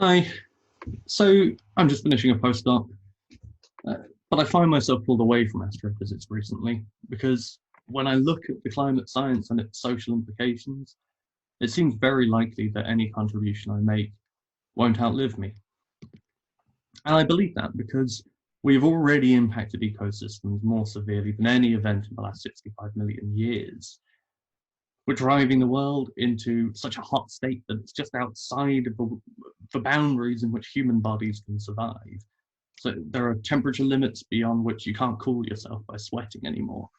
Hi. So I'm just finishing a postdoc, but I find myself pulled away from astrophysics recently because when I look at the climate science and its social implications, it seems very likely that any contribution I make won't outlive me. And I believe that because we've already impacted ecosystems more severely than any event in the last 65 million years. We're driving the world into such a hot state that it's just outside of the boundaries in which human bodies can survive. So there are temperature limits beyond which you can't cool yourself by sweating anymore.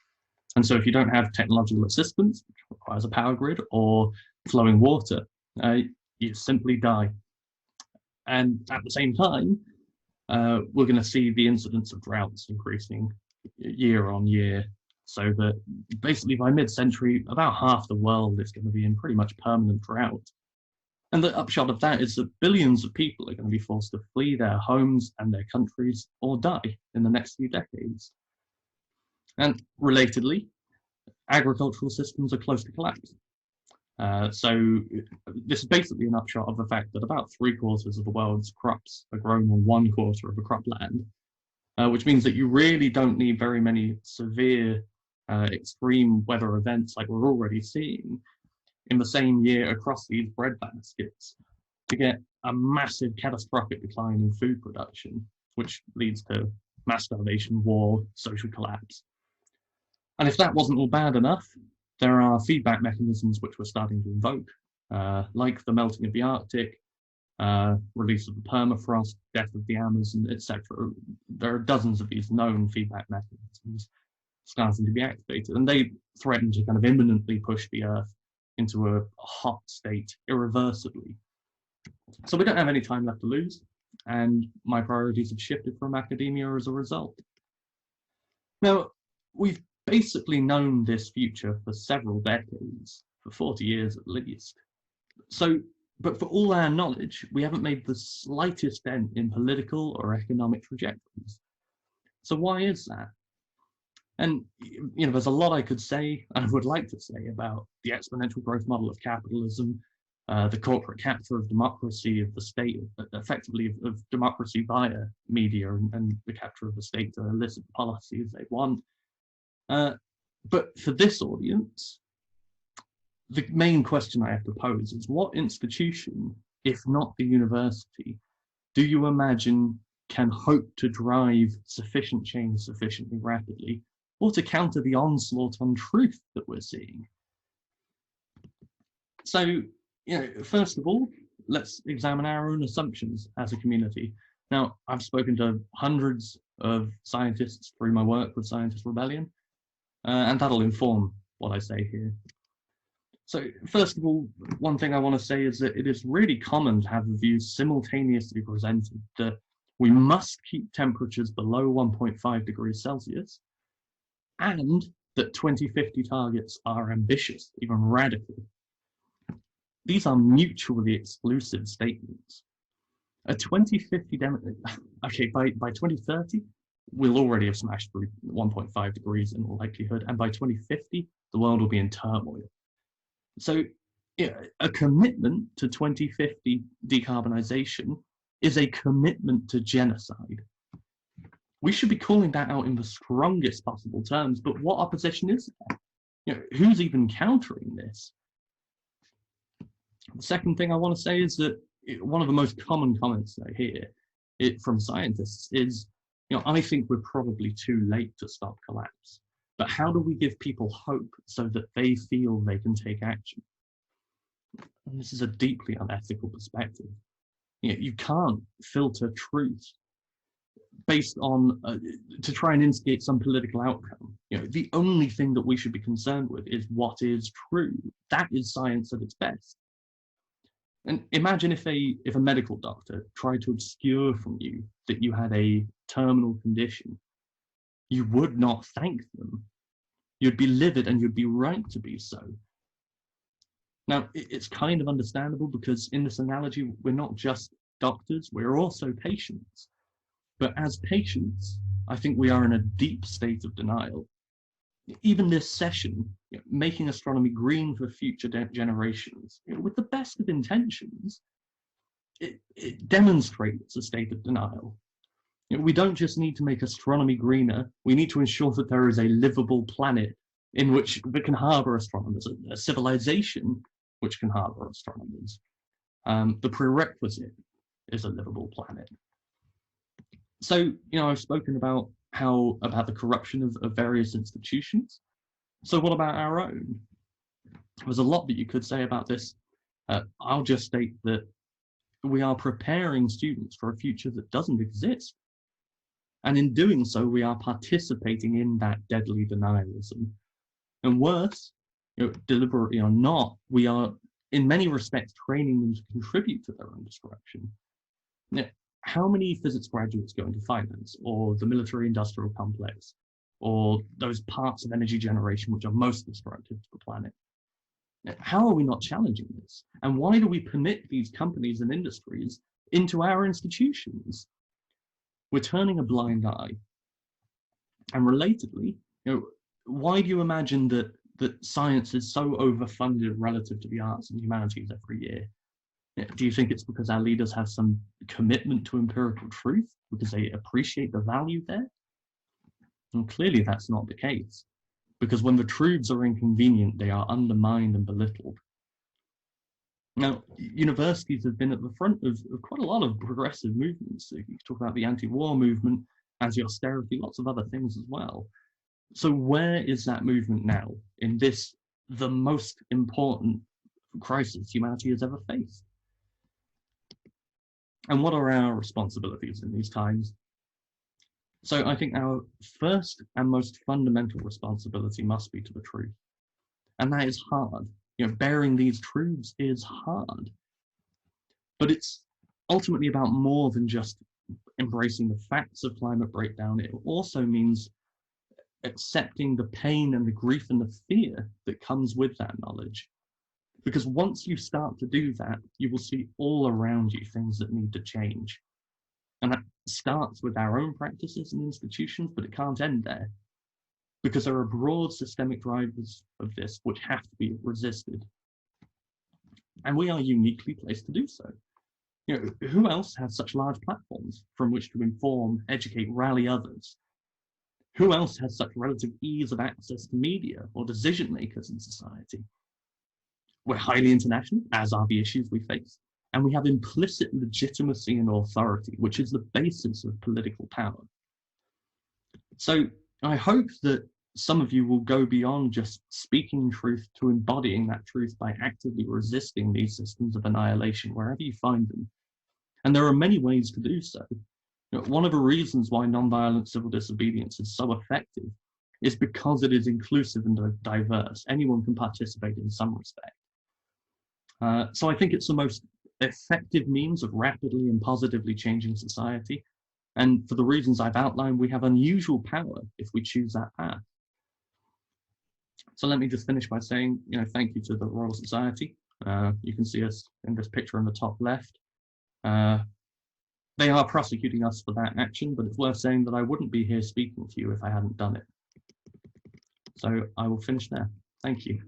And so if you don't have technological assistance, which requires a power grid or flowing water, you simply die. And at the same time, we're going to see the incidence of droughts increasing year on year, so that basically by mid-century, about half the world is going to be in pretty much permanent drought. And the upshot of that is that billions of people are going to be forced to flee their homes and their countries or die in the next few decades. And relatedly, agricultural systems are close to collapse. So this is basically an upshot of the fact that about 3/4 of the world's crops are grown on 1/4 of a cropland, which means that you really don't need very many severe extreme weather events like we're already seeing in the same year across these bread baskets to get a massive catastrophic decline in food production, which leads to mass starvation, war, social collapse. And if that wasn't all bad enough, there are feedback mechanisms which we're starting to invoke, like the melting of the Arctic, release of the permafrost, death of the Amazon, etc. There are dozens of these known feedback mechanisms starting to be activated, and they threaten to kind of imminently push the Earth into a hot state irreversibly. So we don't have any time left to lose, and my priorities have shifted from academia as a result. Now, we've basically known this future for several decades, for 40 years at least. So, but for all our knowledge, we haven't made the slightest dent in political or economic trajectories. So why is that? And there's a lot I could say and I would like to say about the exponential growth model of capitalism, the corporate capture of democracy, of the state, effectively of democracy via media and the capture of the state to elicit the policies they want. But for this audience, the main question I have to pose is what institution, if not the university, do you imagine can hope to drive sufficient change sufficiently rapidly, or to counter the onslaught on truth that we're seeing? So, first of all, let's examine our own assumptions as a community. Now, I've spoken to hundreds of scientists through my work with Scientist Rebellion, and that'll inform what I say here. So first of all, one thing I want to say is that it is really common to have the views simultaneously presented that we must keep temperatures below 1.5 degrees Celsius, and that 2050 targets are ambitious, even radical. These are mutually exclusive statements. A 2050 okay, by 2030, we'll already have smashed through 1.5 degrees in all likelihood, and by 2050, the world will be in turmoil. So a commitment to 2050 decarbonisation is a commitment to genocide. We should be calling that out in the strongest possible terms, but what opposition is there? Who's even countering this? The second thing I want to say is that one of the most common comments I hear from scientists is, I think we're probably too late to stop collapse. But how do we give people hope so that they feel they can take action? And this is a deeply unethical perspective. You can't filter truth based on to try and instigate some political outcome. The only thing that we should be concerned with is what is true. That is science at its best. And imagine if a medical doctor tried to obscure from you that you had a terminal condition. You would not thank them. You'd be livid, and you'd be right to be so. Now, it's kind of understandable because in this analogy, we're not just doctors, we're also patients. But as patients, I think we are in a deep state of denial. Even this session, making astronomy green for future generations, with the best of intentions, it demonstrates a state of denial. We don't just need to make astronomy greener, we need to ensure that there is a livable planet in which that can harbour astronomers, a civilization which can harbour astronomers. The prerequisite is a livable planet. So, I've spoken about the corruption of various institutions. So what about our own? There's a lot that you could say about this. I'll just state that we are preparing students for a future that doesn't exist. And in doing so, we are participating in that deadly denialism. And worse, deliberately or not, we are in many respects training them to contribute to their own destruction. Now, how many physics graduates go into finance, or the military-industrial complex, or those parts of energy generation which are most destructive to the planet? Now, how are we not challenging this? And why do we permit these companies and industries into our institutions? We're turning a blind eye. And relatedly, why do you imagine that science is so overfunded relative to the arts and humanities every year? Do you think it's because our leaders have some commitment to empirical truth, because they appreciate the value there? And clearly that's not the case, because when the truths are inconvenient, they are undermined and belittled. Now, universities have been at the front of quite a lot of progressive movements. You can talk about the anti-war movement, anti-austerity, lots of other things as well. So where is that movement now in this, the most important crisis humanity has ever faced? And what are our responsibilities in these times? So I think our first and most fundamental responsibility must be to the truth. And that is hard. Bearing these truths is hard. But it's ultimately about more than just embracing the facts of climate breakdown. It also means accepting the pain and the grief and the fear that comes with that knowledge. Because once you start to do that, you will see all around you things that need to change. And that starts with our own practices and institutions, but it can't end there. Because there are broad systemic drivers of this which have to be resisted. And we are uniquely placed to do so. Who else has such large platforms from which to inform, educate, rally others? Who else has such relative ease of access to media or decision makers in society? We're highly international, as are the issues we face, and we have implicit legitimacy and authority, which is the basis of political power. So I hope that some of you will go beyond just speaking truth to embodying that truth by actively resisting these systems of annihilation wherever you find them. And there are many ways to do so. One of the reasons why nonviolent civil disobedience is so effective is because it is inclusive and diverse. Anyone can participate in some respect. So I think it's the most effective means of rapidly and positively changing society. And for the reasons I've outlined, we have unusual power if we choose that path. So let me just finish by saying, thank you to the Royal Society. You can see us in this picture on the top left. They are prosecuting us for that action, but it's worth saying that I wouldn't be here speaking to you if I hadn't done it. So I will finish there. Thank you.